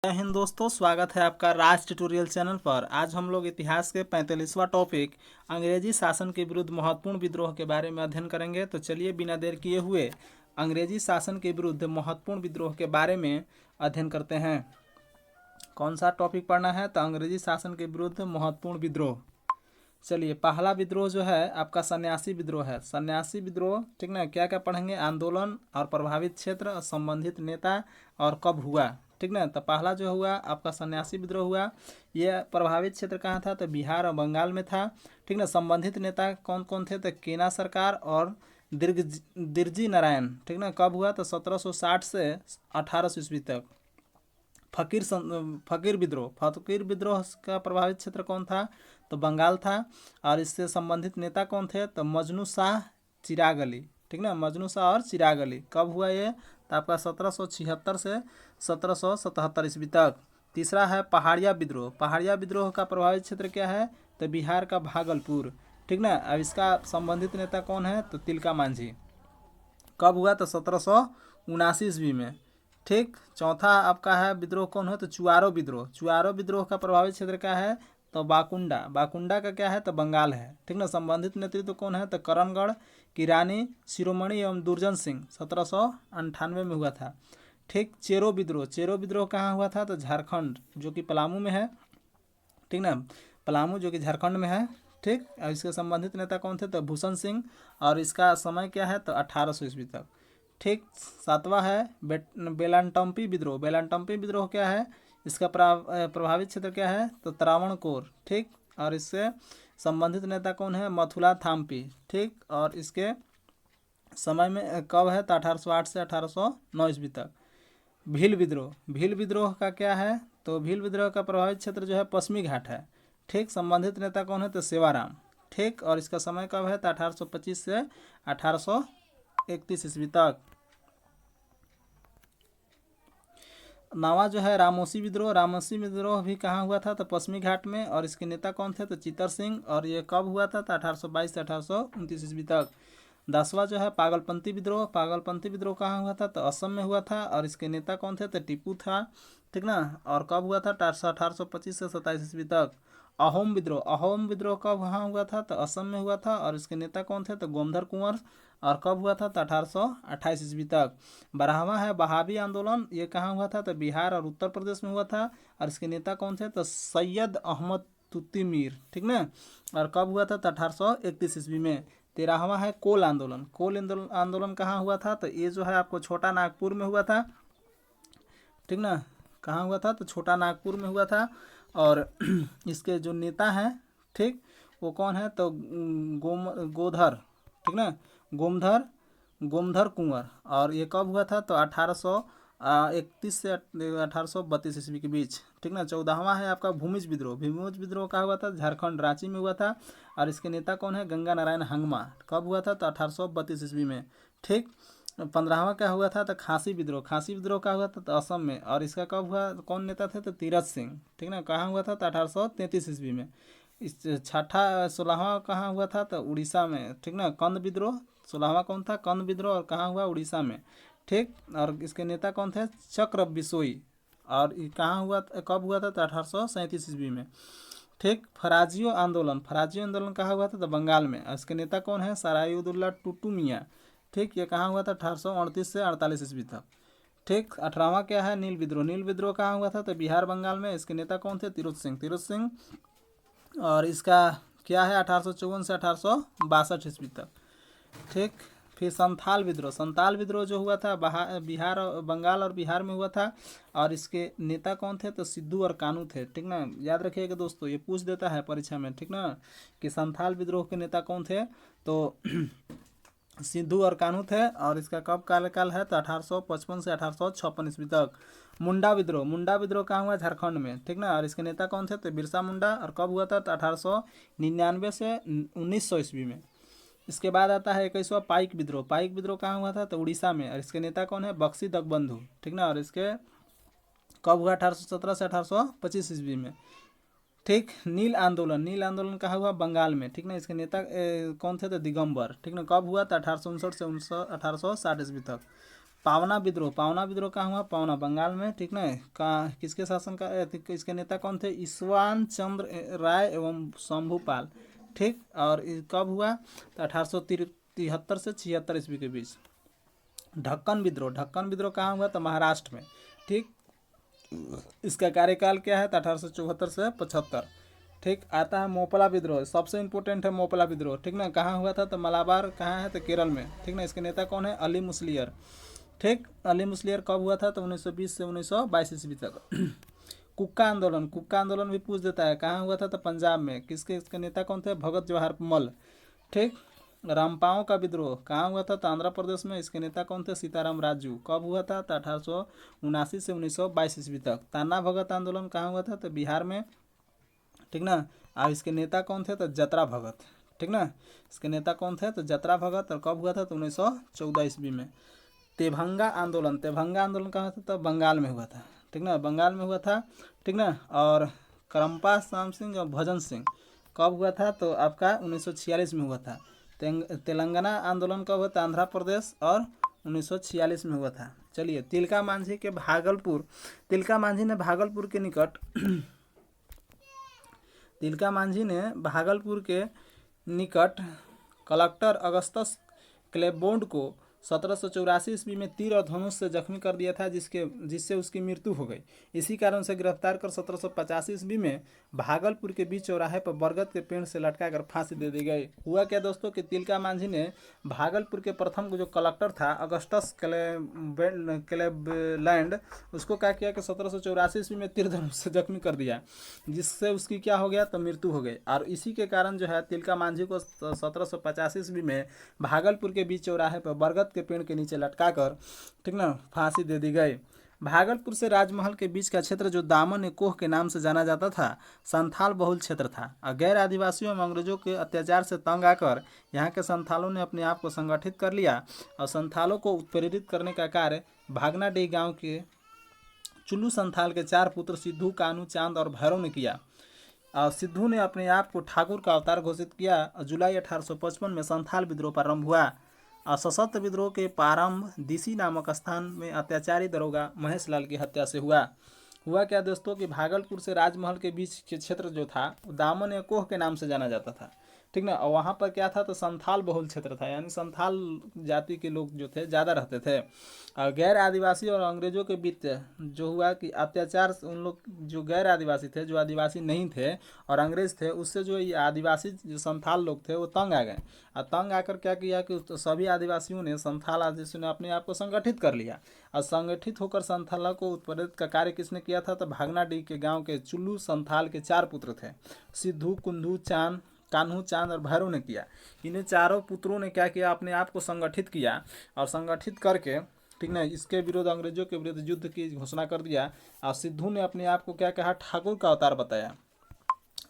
जय हिंद दोस्तों, स्वागत है आपका राज ट्यूटोरियल चैनल पर। आज हम लोग इतिहास के 45वां टॉपिक अंग्रेजी शासन के विरुद्ध महत्वपूर्ण विद्रोह के बारे में अध्ययन करेंगे। तो चलिए बिना देर किए हुए अंग्रेजी शासन के विरुद्ध महत्वपूर्ण विद्रोह के बारे में अध्ययन करते हैं। कौन सा टॉपिक पढ़ना है? तो अंग्रेजी शासन के विरुद्ध महत्वपूर्ण विद्रोह। चलिए, पहला विद्रोह जो है आपका सन्यासी विद्रोह है। सन्यासी विद्रोह, ठीक ना। क्या क्या पढ़ेंगे? आंदोलन और प्रभावित क्षेत्र, संबंधित नेता और कब हुआ, ठीक ना। तो पहला जो हुआ आपका सन्यासी विद्रोह हुआ। यह प्रभावित क्षेत्र कहाँ था? तो बिहार और बंगाल में था, ठीक ना। संबंधित नेता कौन कौन थे? तो केना सरकार और दिरजी नारायण, ठीक ना। कब हुआ? तो 1760 से 1800 ईस्वी तक। फकीर विद्रोह का प्रभावित क्षेत्र कौन था? तो बंगाल था। और इससे संबंधित नेता कौन थे? तो मजनू शाह, चिराग अली, ठीक ना। मजनू शाह और चिराग अली। कब हुआ ये? तो आपका 1776 से 1777 ईस्वी तक। तीसरा है पहाड़िया विद्रोह। पहाड़िया विद्रोह का प्रभावित क्षेत्र क्या है? तो बिहार का भागलपुर, ठीक ना। अब इसका संबंधित नेता कौन है? तो तिलका मांझी। कब हुआ? तो 1779 ईस्वी में, ठीक। चौथा आपका है विद्रोह कौन है? तो चुआरो विद्रोह। चुआरो विद्रोह का प्रभावित क्षेत्र क्या है? तो बाकुंडा। बाकुंडा का क्या है? तो बंगाल है, ठीक ना। संबंधित नेतृत्व कौन है? तो करणगढ़ की रानी शिरोमणि एवं दुर्जन सिंह 1798 में हुआ था, ठीक। चेरो विद्रोह। चेरो विद्रोह कहाँ हुआ था? तो झारखंड, जो कि पलामू में है, ठीक ना। पलामू जो कि झारखंड में है, ठीक। और इसके संबंधित नेता कौन थे? तो भूषण सिंह। और इसका समय क्या है? तो 1800 ईस्वी तक, ठीक। सातवां है बेलानटम्पी विद्रोह। बेलानटम्पी विद्रोह क्या है? इसका प्रभावित क्षेत्र क्या है? तो त्रावणकोर, ठीक। और इससे संबंधित नेता कौन है? मथुरा थाम्पी, ठीक। और इसके समय में कब है? तो 1808 से 1809 ईस्वी तक। भील विद्रोह। भील विद्रोह का क्या है? तो भील विद्रोह का प्रभावित क्षेत्र जो है पश्चिमी घाट है, ठीक। संबंधित नेता कौन है? तो सेवाराम, ठीक। और इसका समय कब है? तो 1825 से 1831 ईस्वी तक। नवा जो है रामोसी विद्रोह। रामोसी विद्रोह भी कहाँ हुआ था? तो पश्चिमी घाट में। और इसके नेता कौन थे? तो चित्तर सिंह। और ये कब हुआ था? तो 1822 से 1829 ईस्वी तक। 10वां जो है पागलपंथी विद्रोह। पागलपंथी विद्रोह कहाँ हुआ था? तो असम में हुआ था। और इसके नेता कौन थे? तो टीपू था, ठीक ना। और कब हुआ था? 1825 से 27 ईस्वी तक। अहोम विद्रोह। अहोम विद्रोह कब वहाँ हुआ था? तो असम में हुआ था। और इसके नेता कौन थे? तो गोमधर कुंवर। और कब हुआ था? तो 1828 ईस्वी तक। 12वां है बहावी आंदोलन। ये कहाँ हुआ था? तो बिहार और उत्तर प्रदेश में हुआ था। और इसके नेता कौन थे? तो सैयद अहमद तुत्ती मीर, ठीक ना। और कब हुआ था? तो 1831 ईस्वी में। 13वां है कोल आंदोलन। कोल आंदोलन कहाँ हुआ था? तो ये जो है आपको छोटा नागपुर में हुआ था, ठीक ना। कहाँ हुआ था? तो छोटा नागपुर में हुआ था। और इसके जो नेता हैं, ठीक, वो कौन है? तो गोधर, ठीक ना। गोमधर गोमधर कुंवर। और ये कब हुआ था? तो 1831 से 1832 ईस्वी के बीच, ठीक ना। 14वां है आपका भूमिज विद्रोह। भूमिज विद्रोह कहाँ हुआ था? झारखंड, रांची में हुआ था। और इसके नेता कौन है? गंगा नारायण हंगमा। कब हुआ था? तो 1832 ईस्वी में, ठीक। 15वां क्या हुआ था? तो खासी विद्रोह। खासी विद्रोह का हुआ था? तो असम में। और इसका कब हुआ? कौन नेता थे? तो तीरथ सिंह, ठीक ना। कहाँ हुआ था? तो 1833 ईस्वी में। इस छठा 16वां कहाँ हुआ था? तो उड़ीसा में, ठीक ना। कंद विद्रोह। 16वां कौन था? कंद विद्रोह। और कहाँ हुआ? उड़ीसा में, ठीक। और इसके नेता कौन थे? चक्र बिसोई। और ये कहाँ हुआ? कब हुआ था? तो 1837 ईस्वी में, ठीक। फराजियो आंदोलन। फराजियो आंदोलन कहाँ हुआ था? तो बंगाल में। और इसके नेता कौन है? सरायुद्दौला टुटू मियाँ, ठीक। ये कहाँ हुआ था? 1838 से 48 ईस्वी तक, ठीक। 18वां क्या है? नील विद्रोह। नील विद्रोह कहाँ हुआ था? तो बिहार बंगाल में। इसके नेता कौन थे? तिरुत सिंह, तिरुत सिंह। और इसका क्या है? 1854 से 1862 ईस्वी तक, ठीक। फिर संथाल विद्रोह। संथाल विद्रोह जो हुआ था बिहार और बंगाल और बिहार में हुआ था। और इसके नेता कौन थे? तो सिद्धू और कानू थे, ठीक ना। याद रखिएगा दोस्तों, ये पूछ देता है परीक्षा में, ठीक ना, कि संथाल विद्रोह के नेता कौन थे? तो सिद्धू और कानू थे। और इसका कब कार्यकाल है? तो 1855 से 1856 ईस्वी तक। मुंडा विद्रोह। मुंडा विद्रोह कहाँ हुआ? झारखंड में, ठीक ना। और इसके नेता कौन थे? तो बिरसा मुंडा। और कब हुआ था? तो 1899 से 1900 ईस्वी में। इसके बाद आता है 21वां पाइक विद्रोह। पाइक विद्रोह कहाँ हुआ था? तो उड़ीसा में। और इसके नेता कौन है? बख्शी दगबंधु, ठीक ना। और इसके कब हुआ? 1817 से 1825 ईस्वी में, ठीक। नील आंदोलन। नील आंदोलन कहाँ हुआ? बंगाल में, ठीक ना। इसके नेता कौन थे? तो दिगंबर, ठीक ना। कब हुआ? तो 1859 से 1860 ईस्वी तक। पावना विद्रोह, पावना विद्रोह कहाँ हुआ? पावना बंगाल में, ठीक ना। कहाँ, किसके शासन का, इसके नेता कौन थे? ईसवान चंद्र राय एवं शंभुपाल, ठीक। और कब हुआ? तो 1873 से 76 ईस्वी के बीच। ढक्कन विद्रोह, ढक्कन विद्रोह कहाँ हुआ? तो महाराष्ट्र में, ठीक। इसका कार्यकाल क्या है? तो 1874 से 75, ठीक। आता है मोपला विद्रोह, सबसे इंपॉर्टेंट है मोपला विद्रोह, ठीक ना। कहाँ हुआ था? तो मलाबार कहाँ है? तो केरल में, ठीक ना। इसके नेता कौन है? अली मुस्लियर, ठीक। अली मुस्लियर कब हुआ था? तो 1920 से 1922 ईस्वी तक। कुक्का आंदोलन, कुक्का आंदोलन भी पूछ देता है, कहाँ हुआ था? तो पंजाब में, किसके, इसके नेता कौन थे? भगत जवाहर मल, ठीक। रामपाओं का विद्रोह कहाँ हुआ था? तो आंध्र प्रदेश में, इसके नेता कौन थे? सीताराम राजू, कब हुआ था? तो 1879 से 1922 ईस्वी तक। ताना भगत आंदोलन कहाँ हुआ था? तो बिहार में, ठीक ना। अब इसके नेता कौन थे? तो जतरा भगत, ठीक ना। इसके नेता कौन थे? तो जतरा भगत, और कब हुआ था? तो 1914 ईस्वी में। तेभंगा आंदोलन, तेभंगा आंदोलन कहाँ था? तो बंगाल में हुआ था, ठीक ना, बंगाल में हुआ था, ठीक ना। और करम्पा श्याम सिंह और भजन सिंह कब हुआ था? तो आपका 1946 में हुआ था। तेलंगाना आंदोलन कब हुआ था? आंध्र प्रदेश, और 1946 में हुआ था। चलिए, तिलका मांझी के भागलपुर, तिलका मांझी ने भागलपुर के निकट तिलका मांझी ने भागलपुर के निकट कलेक्टर अगस्तस क्लेबोंड को 1784 ईस्वी में तीर और धनुष से जख्मी कर दिया था, जिससे उसकी मृत्यु हो गई। इसी कारण से गिरफ्तार कर 1785 ईस्वी में भागलपुर के बीच चौराहे पर बरगद के पेड़ से लटका कर फांसी दे दी गई। हुआ क्या दोस्तों कि तिलका मांझी ने भागलपुर के प्रथम जो कलेक्टर था अगस्टस क्लेबलैंड, उसको क्या किया कि 1784 ईस्वी में तीर धनुष से जख्मी कर दिया, जिससे उसकी क्या हो गया? तो मृत्यु हो गई। और इसी के कारण जो है तिलका मांझी को 1785 ईस्वी में भागलपुर के बीच चौराहे पर बरगद के पेड़ के नीचे लटका कर, ठीक ना, फांसी दे दी गई। भागलपुर से राजमहल के बीच का क्षेत्र जो दामन ए कोह के नाम से जाना जाता था, संथाल बहुल क्षेत्र था। और गैर आदिवासियों एवं अंग्रेजों के अत्याचार से तंग आकर यहाँ के संथालों ने अपने आप को संगठित कर लिया और संथालों को उत्प्रेरित करने का कार्य भागनाडीह गांव के चुल्लू संथाल के 4 पुत्र सिद्धू, कानू, चांद और भैरव ने किया। और सिद्धू ने अपने आप को ठाकुर का अवतार घोषित किया। जुलाई 1855 में संथाल विद्रोह प्रारंभ हुआ। और सशस्त्र विद्रोह के प्रारंभ दिसी नामक स्थान में अत्याचारी दरोगा महेश लाल की हत्या से हुआ क्या दोस्तों कि भागलपुर से राजमहल के बीच के क्षेत्र जो था दामन या कोह के नाम से जाना जाता था, ठीक ना। और वहाँ पर क्या था? तो संथाल बहुल क्षेत्र था, यानी संथाल जाति के लोग जो थे ज़्यादा रहते थे। और गैर आदिवासी और अंग्रेजों के बीच जो हुआ कि अत्याचार, उन लोग जो गैर आदिवासी थे, जो आदिवासी नहीं थे और अंग्रेज थे, उससे जो ये आदिवासी जो संथाल लोग थे वो तंग आ गए। और तंग आकर क्या किया कि तो सभी आदिवासियों ने, संथाल आदिवासियों ने अपने आप को संगठित कर लिया। और संगठित होकर संथालों को उत्प्रेरित का कार्य किसने किया था? तो भागनाडीह के गाँव के चुल्लू संथाल के 4 पुत्र थे, सिद्धू, कुंदू, चांद, कान्हू, चांद और भैरव ने किया। इन्हें चारों पुत्रों ने क्या किया? अपने आप को संगठित किया और संगठित करके, ठीक ना, इसके विरुद्ध, अंग्रेजों के विरुद्ध युद्ध की घोषणा कर दिया। और सिद्धू ने अपने आप को क्या कहा? ठाकुर का अवतार बताया।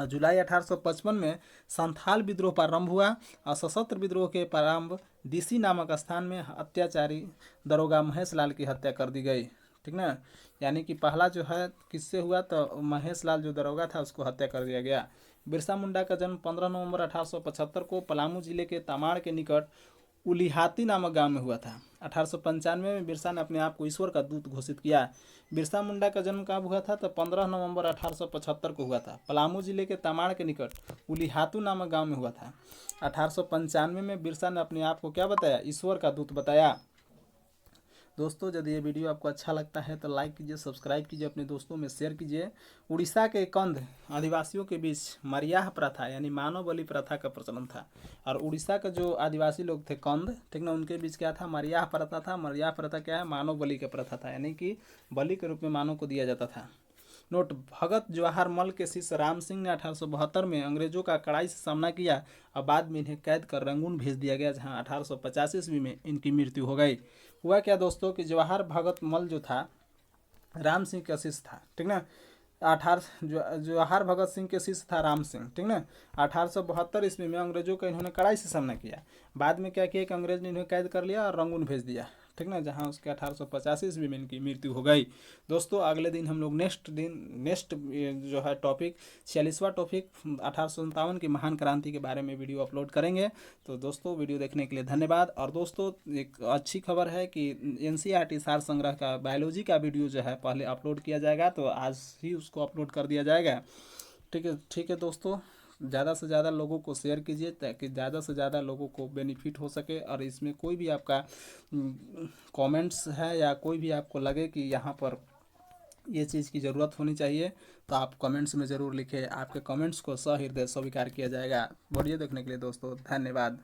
जुलाई 1855 में संथाल विद्रोह प्रारंभ हुआ और सशस्त्र विद्रोह के प्रारंभ दिसी नामक स्थान में अत्याचारी दरोगा महेश लाल की हत्या कर दी गई, ठीक ना। यानी कि पहला जो है किससे हुआ? तो महेश लाल जो दरोगा था उसको हत्या कर दिया गया। बिरसा मुंडा का जन्म 15 नवंबर 1875 को पलामू जिले के तमाड़ के निकट उलिहाती नामक गांव में हुआ था। 1895 में बिरसा ने अपने आप को ईश्वर का दूत घोषित किया। बिरसा मुंडा का जन्म कब हुआ था? तो 15 नवंबर 1875 को हुआ था। पलामू जिले के तमाड़ के निकट उलिहातू नामक गांव में हुआ था। 1895 में बिरसा ने अपने आप को क्या बताया? ईश्वर का दूत बताया। दोस्तों, यदि ये वीडियो आपको अच्छा लगता है तो लाइक कीजिए, सब्सक्राइब कीजिए, अपने दोस्तों में शेयर कीजिए। उड़ीसा के कंध आदिवासियों के बीच मरियाह प्रथा यानी मानव बलि प्रथा का प्रचलन था। और उड़ीसा के जो आदिवासी लोग थे कंध, ठीक ना, उनके बीच क्या था? मरियाह प्रथा था। मरियाह प्रथा क्या है? मानव बलि का प्रथा था, यानी कि बलि के रूप में मानव को दिया जाता था। नोट: भगत जवाहर मल के शिष्य राम सिंह ने 1872 में अंग्रेजों का कड़ाई से सामना किया और बाद में इन्हें कैद कर रंगून भेज दिया गया, जहां 1885 ईस्वी में इनकी मृत्यु हो गई। हुआ क्या दोस्तों कि जवाहर भगत मल जो था राम सिंह का शिष्य था, ठीक ना। जवाहर भगत सिंह के शिष्य था राम सिंह, ठीक ना। 1872 ईस्वी में अंग्रेजों का इन्होंने कड़ाई से सामना किया। बाद में क्या किया कि अंग्रेज ने इन्हें कैद कर लिया और रंगून भेज दिया, ठीक ना, जहाँ उसके 1885 ईस्वी में इनकी मृत्यु हो गई। दोस्तों अगले दिन हम लोग नेक्स्ट जो है टॉपिक 46वां टॉपिक 1857 की महान क्रांति के बारे में वीडियो अपलोड करेंगे। तो दोस्तों वीडियो देखने के लिए धन्यवाद। और दोस्तों एक अच्छी खबर है कि एनसीईआरटी सार संग्रह का बायोलॉजी का वीडियो जो है पहले अपलोड किया जाएगा, तो आज ही उसको अपलोड कर दिया जाएगा। ठीक है दोस्तों, ज़्यादा से ज़्यादा लोगों को शेयर कीजिए ताकि ज़्यादा से ज़्यादा लोगों को बेनिफिट हो सके। और इसमें कोई भी आपका कमेंट्स है या कोई भी आपको लगे कि यहाँ पर ये चीज़ की ज़रूरत होनी चाहिए, तो आप कमेंट्स में ज़रूर लिखें। आपके कमेंट्स को सहृदय स्वीकार किया जाएगा। वीडियो देखने के लिए दोस्तों धन्यवाद।